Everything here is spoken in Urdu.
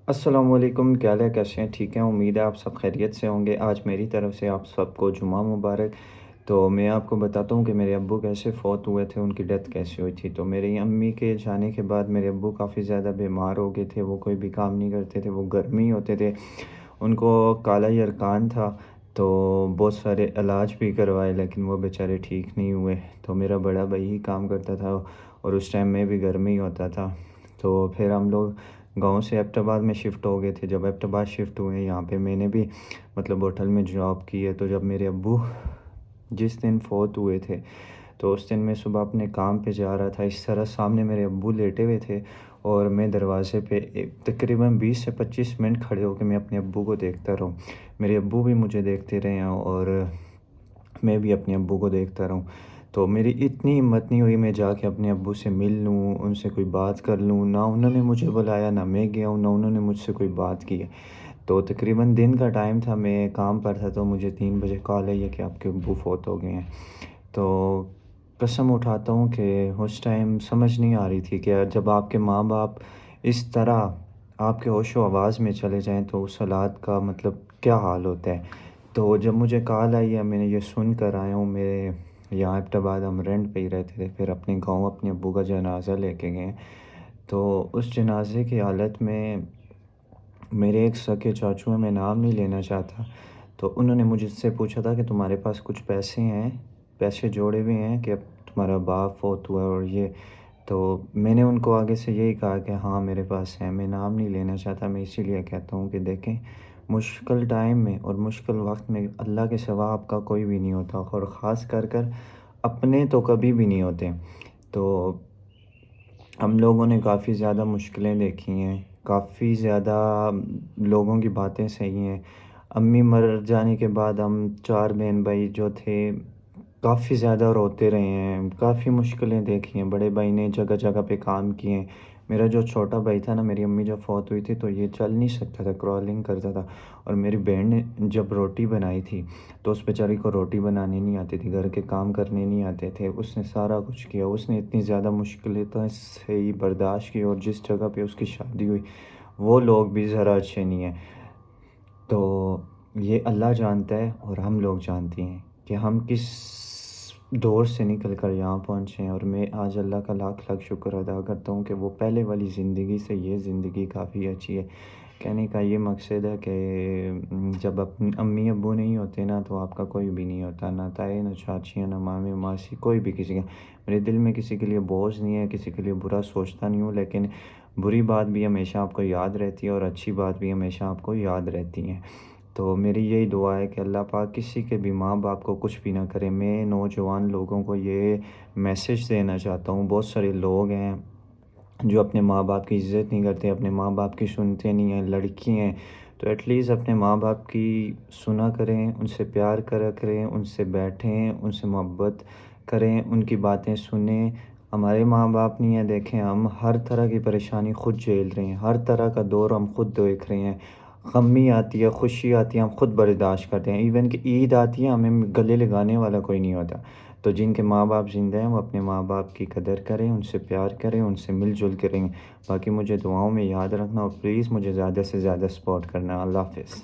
السلام علیکم، کیا حال ہے؟ کیسے ہیں؟ ٹھیک ہیں؟ امید ہے آپ سب خیریت سے ہوں گے۔ آج میری طرف سے آپ سب کو جمعہ مبارک۔ تو میں آپ کو بتاتا ہوں کہ میرے ابو کیسے فوت ہوئے تھے، ان کی ڈیتھ کیسے ہوئی تھی۔ تو میری امی کے جانے کے بعد میرے ابو کافی زیادہ بیمار ہو گئے تھے، وہ کوئی بھی کام نہیں کرتے تھے، وہ گرمی ہوتے تھے، ان کو کالا یرقان تھا۔ تو بہت سارے علاج بھی کروائے لیکن وہ بیچارے ٹھیک نہیں ہوئے۔ تو میرا بڑا بھائی ہی کام کرتا تھا اور اس ٹائم میں بھی گرمی ہوتا تھا۔ تو پھر ہم لوگ گاؤں سے ایبٹ آباد میں شفٹ ہو گئے تھے۔ جب ایبٹ آباد شفٹ ہوئے یہاں پہ میں نے بھی ہوٹل میں جاب کی ہے۔ تو جب میرے ابو جس دن فوت ہوئے تھے تو اس دن میں صبح اپنے کام پہ جا رہا تھا، اس طرح سامنے میرے ابو لیٹے ہوئے تھے اور میں دروازے پہ تقریباً 20 سے 25 منٹ کھڑے ہو کے میں اپنے ابو کو دیکھتا رہوں۔ میرے ابو بھی مجھے دیکھتے رہے ہیں اور میں بھی اپنے ابو کو دیکھتا رہوں۔ تو میری اتنی ہمت نہیں ہوئی میں جا کے اپنے ابو سے مل لوں، ان سے کوئی بات کر لوں۔ نہ انہوں نے مجھے بلایا، نہ میں گیا ہوں، نہ انہوں نے مجھ سے کوئی بات کی ہے۔ تو تقریباً دن کا ٹائم تھا، میں کام پر تھا، تو مجھے 3 بجے کال آئی ہے کہ آپ کے ابو فوت ہو گئے ہیں۔ تو قسم اٹھاتا ہوں کہ اس ٹائم سمجھ نہیں آ رہی تھی کہ جب آپ کے ماں باپ اس طرح آپ کے ہوش و آواز میں چلے جائیں تو اس حالات کا کیا حال ہوتا ہے۔ تو جب مجھے کال آئی ہے میں نے یہ سن کر آیا ہوں، میرے یہاں ایبٹ آباد ہم رینٹ پہ ہی رہتے تھے، پھر اپنے گاؤں اپنے ابو کا جنازہ لے کے گئے۔ تو اس جنازے کی حالت میں میرے ایک سگے چاچو ہیں، میں نام نہیں لینا چاہتا، تو انہوں نے مجھ سے پوچھا تھا کہ تمہارے پاس کچھ پیسے ہیں، پیسے جوڑے ہوئے ہیں کہ اب تمہارا باپ فوت ہوا ہے اور یہ۔ تو میں نے ان کو آگے سے یہی کہا کہ ہاں میرے پاس ہیں، میں نام نہیں لینا چاہتا، میں اسی لیے کہتا ہوں کہ دیکھیں مشکل ٹائم میں اور مشکل وقت میں اللہ کے سوا آپ کا کوئی بھی نہیں ہوتا، اور خاص کر اپنے تو کبھی بھی نہیں ہوتے۔ تو ہم لوگوں نے کافی زیادہ مشکلیں دیکھی ہیں، کافی زیادہ لوگوں کی باتیں صحیح ہیں۔ امی مر جانے کے بعد ہم 4 بہن بھائی جو تھے کافی زیادہ روتے رہے ہیں، کافی مشکلیں دیکھی ہیں۔ بڑے بھائی نے جگہ جگہ پہ کام کیے ہیں۔ میرا جو چھوٹا بھائی تھا نا، میری امی جب فوت ہوئی تھی تو یہ چل نہیں سکتا تھا، کرالنگ کرتا تھا، اور میری بہن نے جب روٹی بنائی تھی تو اس بیچاری کو روٹی بنانی نہیں آتی تھی، گھر کے کام کرنے نہیں آتے تھے، اس نے سارا کچھ کیا، اس نے اتنی زیادہ مشکلیں تو صحیح برداشت کی، اور جس جگہ پہ اس کی شادی ہوئی وہ لوگ بھی ذرا اچھے نہیں ہیں۔ تو یہ اللہ جانتا ہے اور ہم لوگ جانتے ہیں کہ ہم کس دور سے نکل کر یہاں پہنچے ہیں، اور میں آج اللہ کا لاکھ لاکھ شکر ادا کرتا ہوں کہ وہ پہلے والی زندگی سے یہ زندگی کافی اچھی ہے۔ کہنے کا یہ مقصد ہے کہ جب امی ابو نہیں ہوتے نا تو آپ کا کوئی بھی نہیں ہوتا، نہ تائے نہ چاچیاں نہ مامی ماسی، کوئی بھی کسی کا۔ میرے دل میں کسی کے لیے بوجھ نہیں ہے، کسی کے لیے برا سوچتا نہیں ہوں، لیکن بری بات بھی ہمیشہ آپ کو یاد رہتی ہے اور اچھی بات بھی ہمیشہ آپ کو یاد رہتی ہے۔ تو میری یہی دعا ہے کہ اللہ پاک کسی کے بھی ماں باپ کو کچھ بھی نہ کرے۔ میں نوجوان لوگوں کو یہ میسیج دینا چاہتا ہوں، بہت سارے لوگ ہیں جو اپنے ماں باپ کی عزت نہیں کرتے، اپنے ماں باپ کی سنتے نہیں ہیں، لڑکی ہیں تو ایٹ لیسٹ اپنے ماں باپ کی سنا کریں، ان سے پیار کرا کریں، ان سے بیٹھیں، ان سے محبت کریں، ان کی باتیں سنیں۔ ہمارے ماں باپ نہیں ہیں، دیکھیں ہم ہر طرح کی پریشانی خود جھیل رہے ہیں، ہر طرح کا دور ہم خود دیکھ رہے ہیں۔ غمی آتی ہے، خوشی آتی ہے، ہم خود برداشت کرتے ہیں، ایون کہ عید آتی ہے ہمیں گلے لگانے والا کوئی نہیں ہوتا۔ تو جن کے ماں باپ زندہ ہیں وہ اپنے ماں باپ کی قدر کریں، ان سے پیار کریں، ان سے مل جل کریں۔ باقی مجھے دعاؤں میں یاد رکھنا، اور پلیز مجھے زیادہ سے زیادہ سپورٹ کرنا۔ اللہ حافظ۔